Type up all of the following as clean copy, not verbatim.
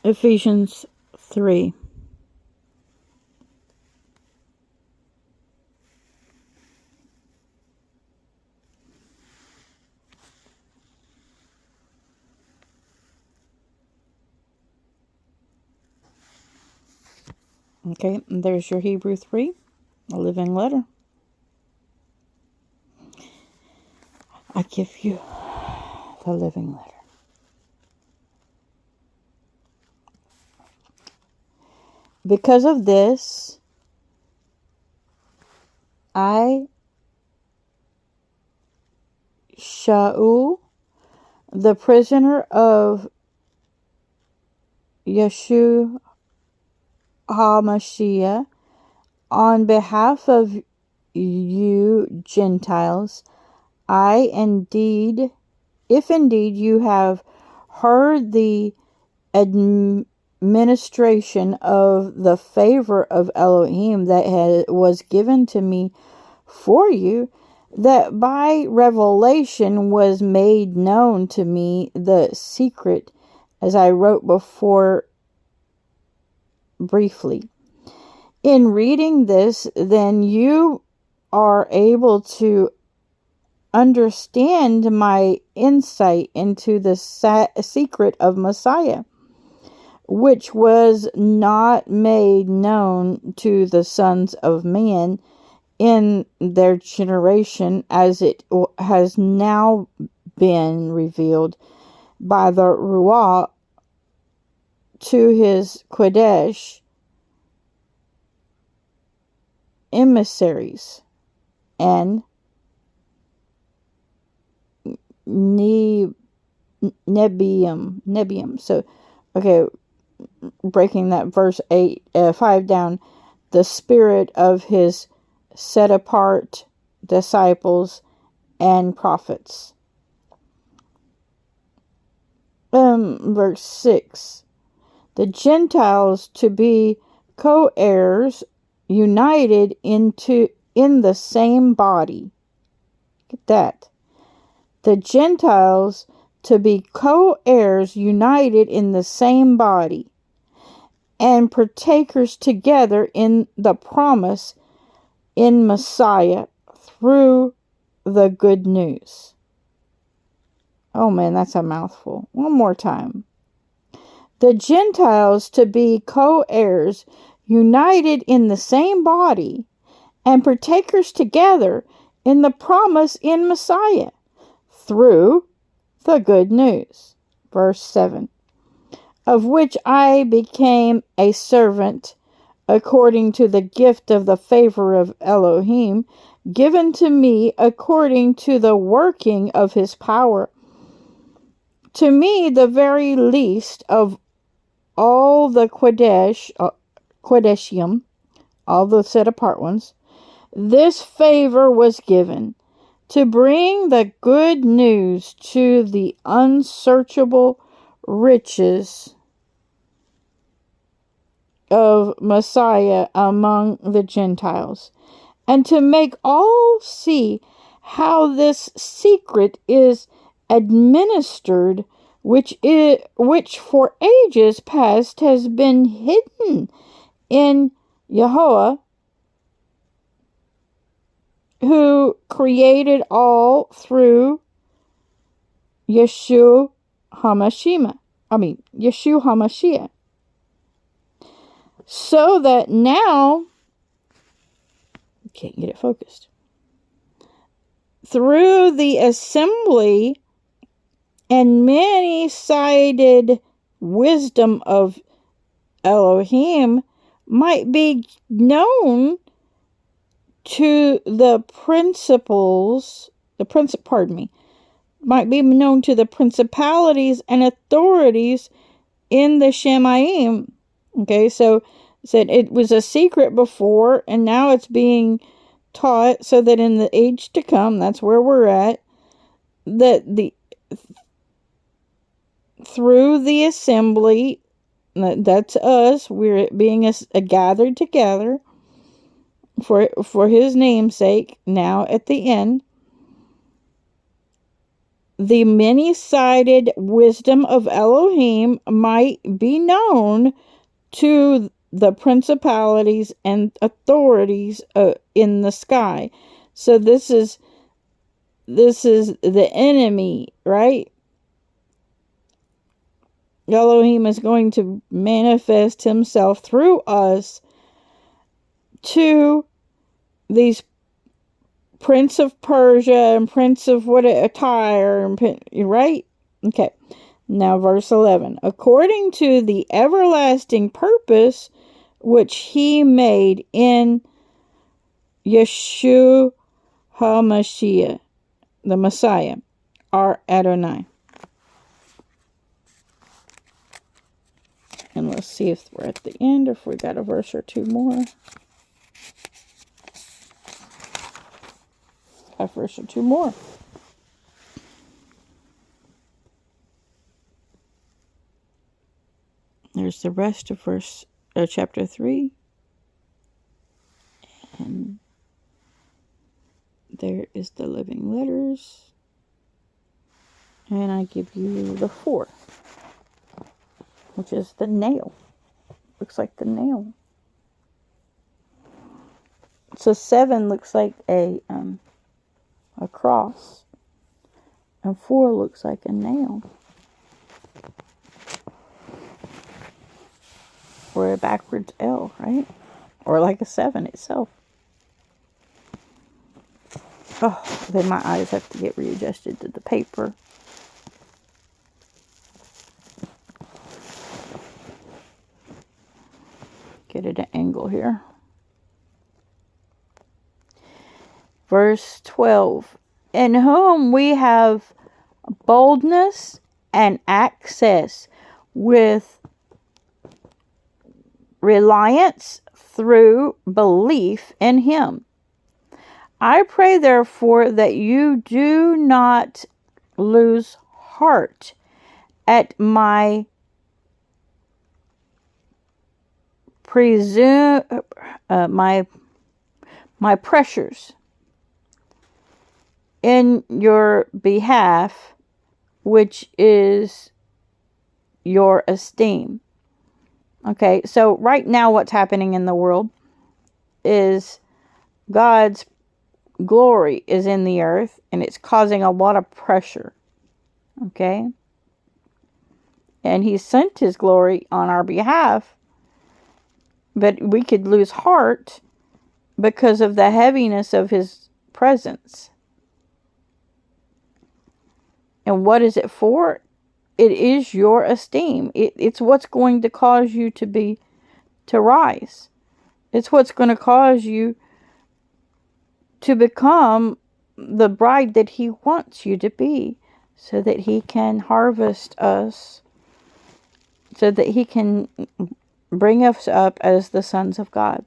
Ephesians 3. Okay, and there's your Hebrew 3, a living letter. I give you the living letter. Because of this, I, Shaul, the prisoner of Yeshua HaMashiach, on behalf of you Gentiles, if indeed you have heard the administration of the favor of Elohim that was given to me for you, that by revelation was made known to me the secret, as I wrote before briefly. In reading this, then you are able to understand my insight into the secret of Messiah, which was not made known to the sons of man in their generation, as it has now been revealed by the Ruach to his Kodesh emissaries and Nebium. So, okay, breaking that verse 5 down, the spirit of his set apart disciples and prophets. Verse 6, the Gentiles to be co-heirs, united in the same body. Get that. The Gentiles to be co-heirs, united in the same body, and partakers together in the promise in Messiah through the good news. Oh man, that's a mouthful. One more time. The Gentiles to be co-heirs, united in the same body, and partakers together in the promise in Messiah through the good news. Verse 7. Of which I became a servant according to the gift of the favor of Elohim, given to me according to the working of his power. To me, the very least of all the Kodeshim, all the set apart ones, this favor was given, to bring the good news to the unsearchable riches of Messiah among the Gentiles, and to make all see how this secret is administered, which for ages past has been hidden in Yahweh, who created all through Yeshua HaMashiach. So that now, can't get it focused, through the assembly and many-sided wisdom of Elohim might be known to the might be known to the principalities and authorities in the Shemayim. Okay, so said it was a secret before, and now it's being taught, so that in the age to come, that's where we're at, that through the assembly, that's us, we're being gathered together for his name's sake, now at the end, the many-sided wisdom of Elohim might be known to the principalities and authorities in the sky. So this is the enemy, right? Elohim is going to manifest himself through us to these Prince of Persia and Prince of Tyre, and right? Okay. Now verse 11. According to the everlasting purpose which he made in Yeshua HaMashiach, the Messiah, our Adonai. And let's see if we're at the end, or if we got a verse or two more. A verse or two more. There's the rest of chapter 3. And there is the living letters. And I give you the 4, which is the nail. Looks like the nail. So 7 looks like a cross, and 4 looks like a nail, or a backwards L, right? Or like a 7 itself. Oh, then my eyes have to get readjusted to the paper. Get it at an angle here. Verse 12. In whom we have boldness and access with reliance through belief in him. I pray, therefore, that you do not lose heart at my my pressures in your behalf, which is your esteem. Okay, so right now what's happening in the world is God's glory is in the earth, and it's causing a lot of pressure. Okay? And he sent his glory on our behalf, but we could lose heart because of the heaviness of his presence. And what is it for? It is your esteem. It's what's going to cause you to rise. It's what's going to cause you to become the bride that he wants you to be, so that he can harvest us, so that he can bring us up as the sons of God.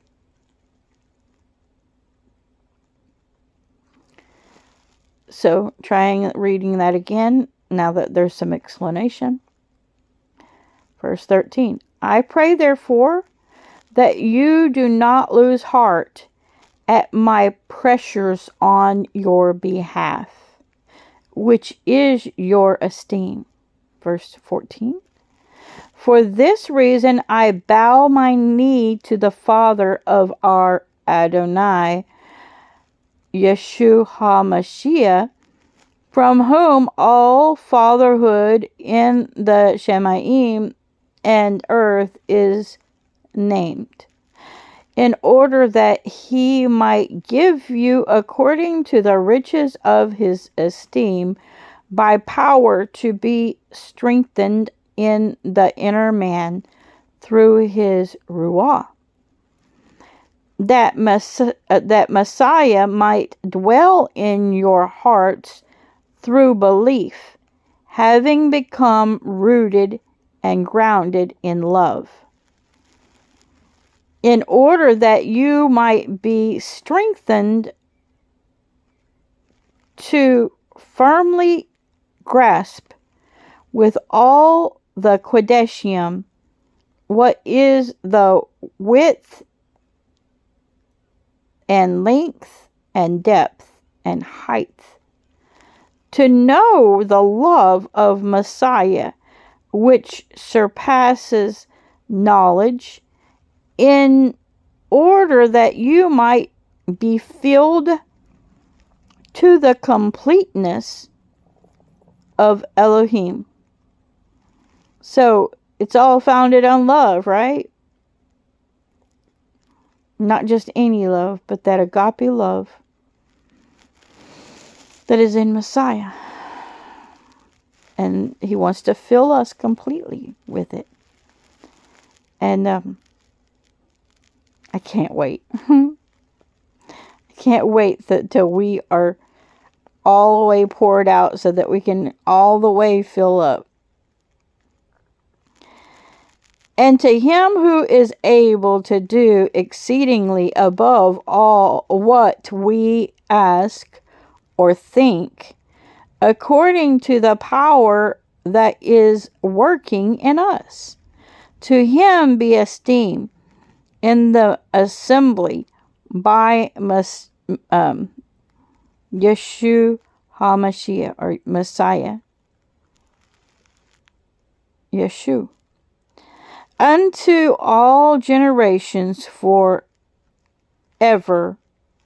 So, reading that again, now that there's some explanation. Verse 13. I pray, therefore, that you do not lose heart at my pressures on your behalf, which is your esteem. Verse 14. For this reason I bow my knee to the Father of our Adonai, Yeshua HaMashiach, from whom all fatherhood in the Shemayim and earth is named, in order that he might give you according to the riches of his esteem by power to be strengthened in the inner man through his Ruah, that Messiah might dwell in your hearts through belief, having become rooted and grounded in love, in order that you might be strengthened to firmly grasp with all the Kodeshim what is the width and length and depth and height, to know the love of Messiah, which surpasses knowledge, in order that you might be filled to the completeness of Elohim. So it's all founded on love, right? Not just any love, but that agape love that is in Messiah. And he wants to fill us completely with it. And I can't wait. I can't wait till we are all the way poured out so that we can all the way fill up. And to him who is able to do exceedingly above all what we ask or think, according to the power that is working in us. To him be esteem in the assembly by Yeshua HaMashiach, or Messiah. Yeshua. Unto all generations forever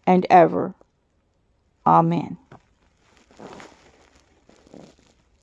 and ever. Amen.